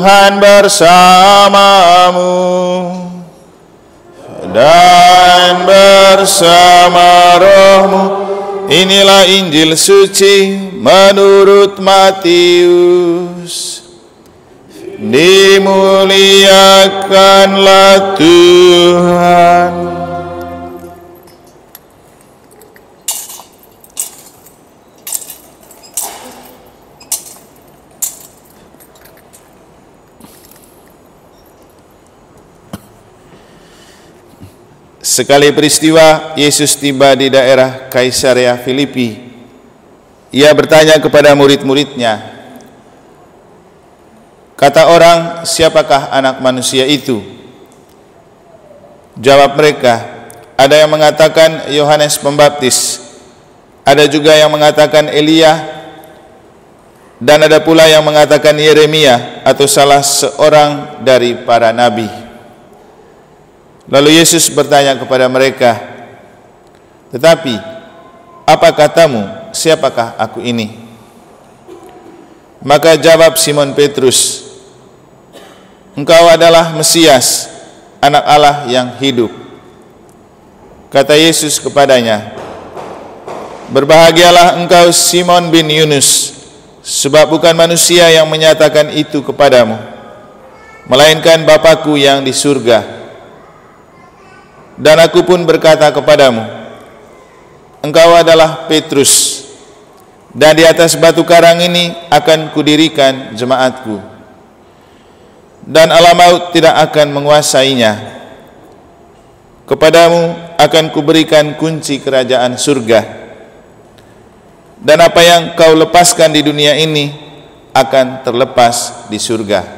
Tuhan bersamamu dan bersama rohmu. Inilah Injil suci menurut Matius. Dimuliakanlah Tuhan. Sekali peristiwa, Yesus tiba di daerah Kaisarea Filipi. Ia bertanya kepada murid-muridnya, kata orang, siapakah anak manusia itu? Jawab mereka, ada yang mengatakan Yohanes Pembaptis, ada juga yang mengatakan Elia, dan ada pula yang mengatakan Yeremia atau salah seorang dari para nabi. Lalu Yesus bertanya kepada mereka, tetapi apa katamu, siapakah aku ini? Maka jawab Simon Petrus, engkau adalah Mesias, anak Allah yang hidup. Kata Yesus kepadanya, berbahagialah engkau Simon bin Yunus, sebab bukan manusia yang menyatakan itu kepadamu, melainkan Bapa-Ku yang di surga. Dan aku pun berkata kepadamu, engkau adalah Petrus, dan di atas batu karang ini akan kudirikan jemaatku, dan alam maut tidak akan menguasainya. Kepadamu akan kuberikan kunci kerajaan surga, dan apa yang kau lepaskan di dunia ini akan terlepas di surga.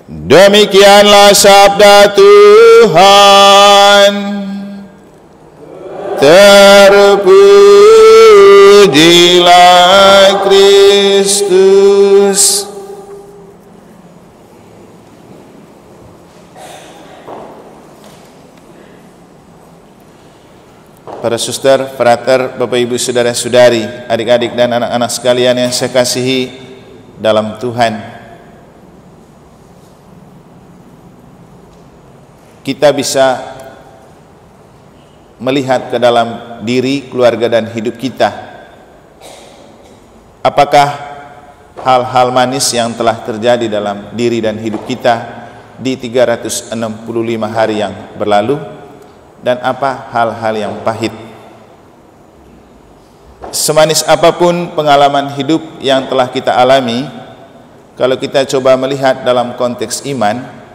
Demikianlah sabda Tuhan. Terpujilah Kristus. Para suster, frater, Bapak Ibu, saudara-saudari, adik-adik dan anak-anak sekalian yang saya kasihi dalam Tuhan, kita bisa melihat ke dalam diri, keluarga, dan hidup kita. Apakah hal-hal manis yang telah terjadi dalam diri dan hidup kita di 365 hari yang berlalu, dan apa hal-hal yang pahit? Semanis apapun pengalaman hidup yang telah kita alami, kalau kita coba melihat dalam konteks iman,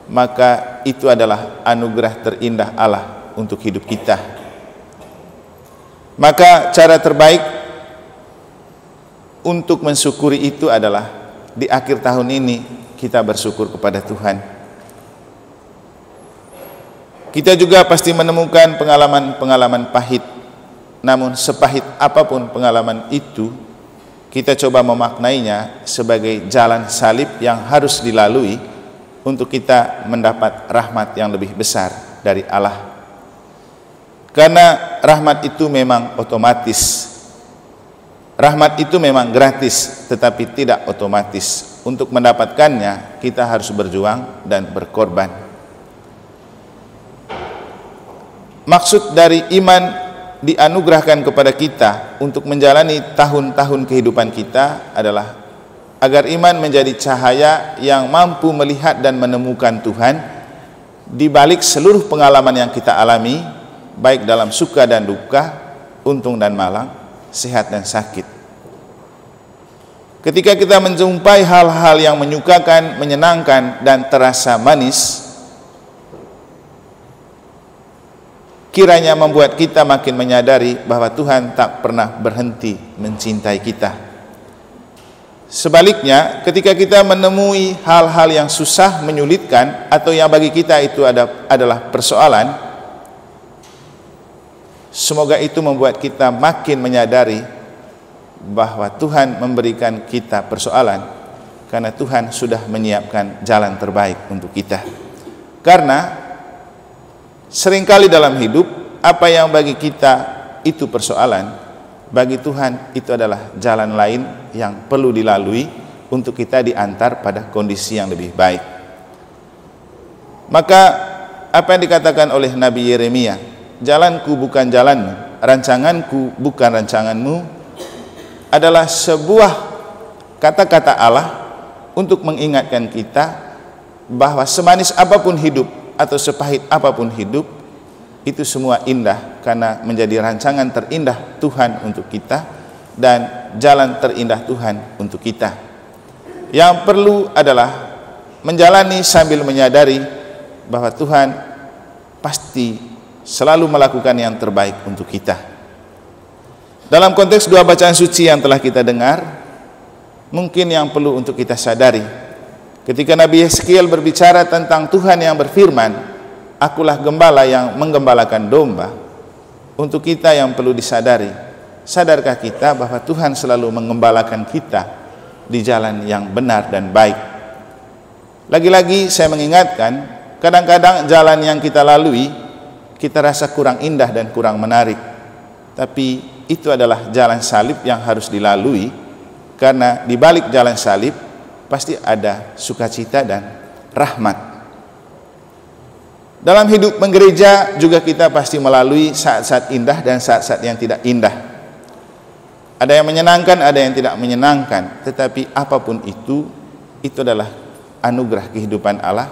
maka itu adalah anugerah terindah Allah untuk hidup kita. Maka cara terbaik untuk mensyukuri itu adalah di akhir tahun ini kita bersyukur kepada Tuhan. Kita juga pasti menemukan pengalaman-pengalaman pahit. Namun sepahit apapun pengalaman itu, kita coba memaknainya sebagai jalan salib yang harus dilalui untuk kita mendapat rahmat yang lebih besar dari Allah. Karena rahmat itu memang otomatis. Rahmat itu memang gratis, tetapi tidak otomatis. Untuk mendapatkannya, kita harus berjuang dan berkorban. Maksud dari iman dianugerahkan kepada kita untuk menjalani tahun-tahun kehidupan kita adalah agar iman menjadi cahaya yang mampu melihat dan menemukan Tuhan di balik seluruh pengalaman yang kita alami, baik dalam suka dan duka, untung dan malang, sehat dan sakit. Ketika kita menjumpai hal-hal yang menyukakan, menyenangkan, dan terasa manis, kiranya membuat kita makin menyadari bahwa Tuhan tak pernah berhenti mencintai kita. Sebaliknya, ketika kita menemui hal-hal yang susah, menyulitkan, atau yang bagi kita itu adalah persoalan, semoga itu membuat kita makin menyadari bahwa Tuhan memberikan kita persoalan karena Tuhan sudah menyiapkan jalan terbaik untuk kita. Karena seringkali dalam hidup, apa yang bagi kita itu persoalan, bagi Tuhan itu adalah jalan lain yang perlu dilalui untuk kita diantar pada kondisi yang lebih baik. Maka apa yang dikatakan oleh Nabi Yeremia, jalanku bukan jalanmu, rancanganku bukan rancanganmu, adalah sebuah kata-kata Allah untuk mengingatkan kita bahwa semanis apapun hidup atau sepahit apapun hidup, itu semua indah karena menjadi rancangan terindah Tuhan untuk kita dan jalan terindah Tuhan untuk kita. Yang perlu adalah menjalani sambil menyadari bahwa Tuhan pasti selalu melakukan yang terbaik untuk kita. Dalam konteks dua bacaan suci yang telah kita dengar, mungkin yang perlu untuk kita sadari, ketika Nabi Yeskiel berbicara tentang Tuhan yang berfirman, akulah gembala yang menggembalakan domba, untuk kita yang perlu disadari, sadarkah kita bahwa Tuhan selalu menggembalakan kita di jalan yang benar dan baik? Lagi-lagi saya mengingatkan, kadang-kadang jalan yang kita lalui kita rasa kurang indah dan kurang menarik, tapi itu adalah jalan salib yang harus dilalui, karena di balik jalan salib pasti ada sukacita dan rahmat. Dalam hidup menggereja juga kita pasti melalui saat-saat indah dan saat-saat yang tidak indah. Ada yang menyenangkan, ada yang tidak menyenangkan, tetapi apapun itu adalah anugerah kehidupan Allah,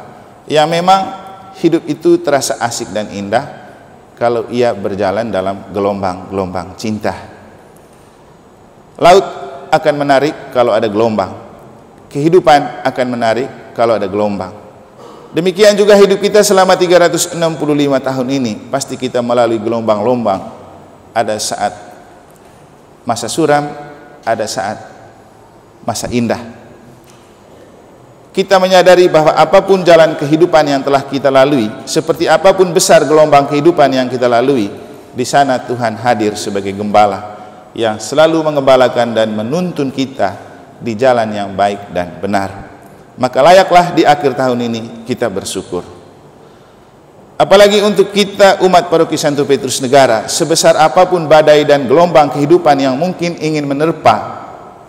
yang memang hidup itu terasa asik dan indah kalau ia berjalan dalam gelombang-gelombang cinta. Laut akan menarik kalau ada gelombang, kehidupan akan menarik kalau ada gelombang. Demikian juga hidup kita selama 365 tahun ini, pasti kita melalui gelombang-gelombang. Ada saat masa suram, ada saat masa indah. Kita menyadari bahwa apapun jalan kehidupan yang telah kita lalui, seperti apapun besar gelombang kehidupan yang kita lalui, di sana Tuhan hadir sebagai gembala yang selalu mengembalakan dan menuntun kita di jalan yang baik dan benar. Maka layaklah di akhir tahun ini kita bersyukur. Apalagi untuk kita umat Paroki Santo Petrus Negara, sebesar apapun badai dan gelombang kehidupan yang mungkin ingin menerpa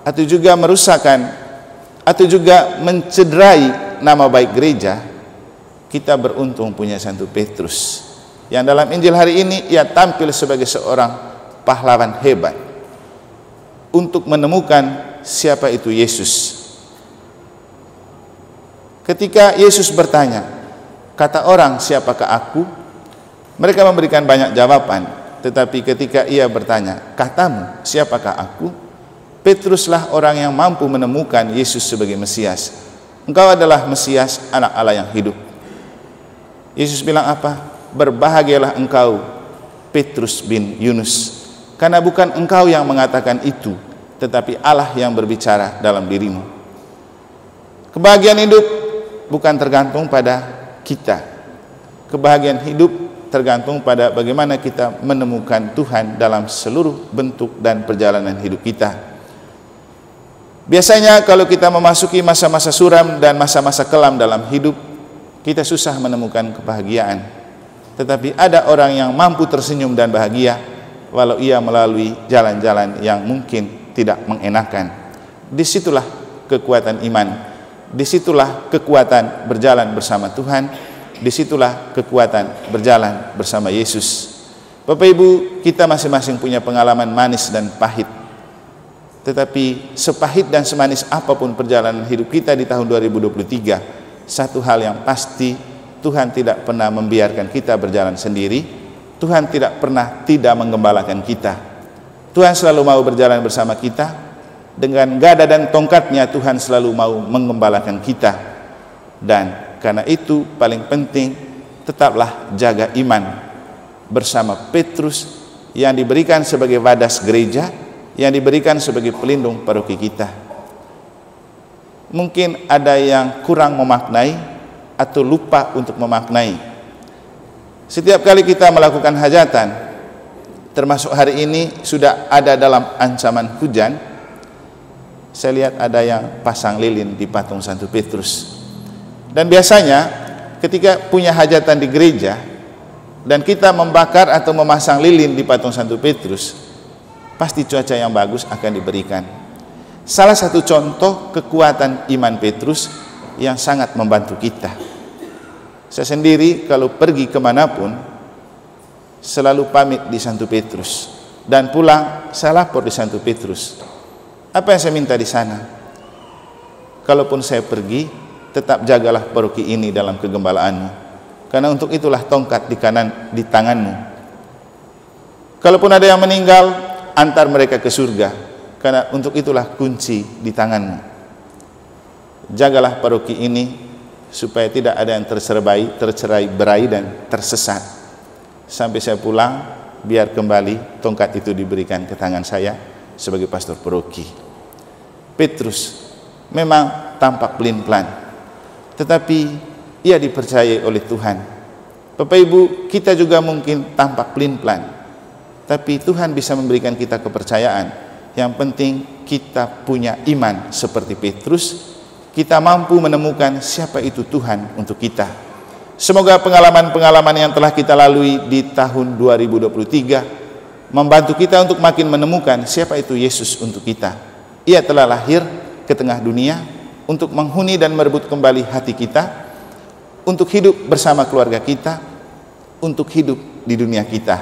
atau juga merusakkan atau juga mencederai nama baik gereja, kita beruntung punya Santo Petrus yang dalam Injil hari ini ia tampil sebagai seorang pahlawan hebat untuk menemukan siapa itu Yesus. Ketika Yesus bertanya, kata orang siapakah aku? Mereka memberikan banyak jawaban, tetapi ketika ia bertanya, katamu siapakah aku? Petruslah orang yang mampu menemukan Yesus sebagai Mesias. Engkau adalah Mesias, anak Allah yang hidup. Yesus bilang apa? Berbahagialah engkau, Petrus bin Yunus, karena bukan engkau yang mengatakan itu, tetapi Allah yang berbicara dalam dirimu. Kebahagiaan hidup bukan tergantung pada kita. Kebahagiaan hidup tergantung pada bagaimana kita menemukan Tuhan dalam seluruh bentuk dan perjalanan hidup kita. Biasanya kalau kita memasuki masa-masa suram dan masa-masa kelam dalam hidup, kita susah menemukan kebahagiaan. Tetapi ada orang yang mampu tersenyum dan bahagia walau ia melalui jalan-jalan yang mungkin tidak mengenakan. Disitulah kekuatan iman, disitulah kekuatan berjalan bersama Tuhan, disitulah kekuatan berjalan bersama Yesus. Bapak Ibu, kita masing-masing punya pengalaman manis dan pahit. Tetapi sepahit dan semanis apapun perjalanan hidup kita di tahun 2023, satu hal yang pasti, Tuhan tidak pernah membiarkan kita berjalan sendiri. Tuhan tidak pernah tidak menggembalakan kita. Tuhan selalu mau berjalan bersama kita. Dengan gada dan tongkatnya Tuhan selalu mau menggembalakan kita. Dan karena itu paling penting, tetaplah jaga iman bersama Petrus yang diberikan sebagai wadas gereja, yang diberikan sebagai pelindung paroki kita. Mungkin ada yang kurang memaknai atau lupa untuk memaknai. Setiap kali kita melakukan hajatan, termasuk hari ini sudah ada dalam ancaman hujan, saya lihat ada yang pasang lilin di patung Santo Petrus. Dan biasanya ketika punya hajatan di gereja dan kita membakar atau memasang lilin di patung Santo Petrus, pasti cuaca yang bagus akan diberikan. Salah satu contoh kekuatan iman Petrus yang sangat membantu kita. Saya sendiri kalau pergi kemanapun selalu pamit di Santo Petrus, dan pulang saya lapor di Santo Petrus. Apa yang saya minta di sana? Kalaupun saya pergi, tetap jagalah paroki ini dalam kegembalaanmu, karena untuk itulah tongkat di tanganmu. Kalaupun ada yang meninggal, antar mereka ke surga, karena untuk itulah kunci di tanganmu. Jagalah paroki ini supaya tidak ada yang tercerai berai dan tersesat. Sampai saya pulang, biar kembali tongkat itu diberikan ke tangan saya sebagai pastor paroki. Petrus memang tampak pelin-pelan, tetapi ia dipercayai oleh Tuhan. Bapak Ibu, kita juga mungkin tampak pelin-pelan, tapi Tuhan bisa memberikan kita kepercayaan. Yang penting kita punya iman seperti Petrus, kita mampu menemukan siapa itu Tuhan untuk kita. Semoga pengalaman-pengalaman yang telah kita lalui di tahun 2023 membantu kita untuk makin menemukan siapa itu Yesus untuk kita. Ia telah lahir ke tengah dunia untuk menghuni dan merebut kembali hati kita, untuk hidup bersama keluarga kita, untuk hidup di dunia kita.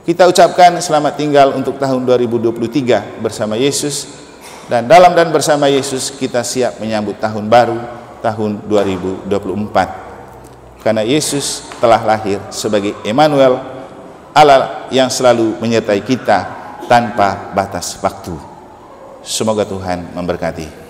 Kita ucapkan selamat tinggal untuk tahun 2023 bersama Yesus, dan dalam dan bersama Yesus kita siap menyambut tahun baru, tahun 2024. Karena Yesus telah lahir sebagai Emmanuel, Allah yang selalu menyertai kita tanpa batas waktu. Semoga Tuhan memberkati.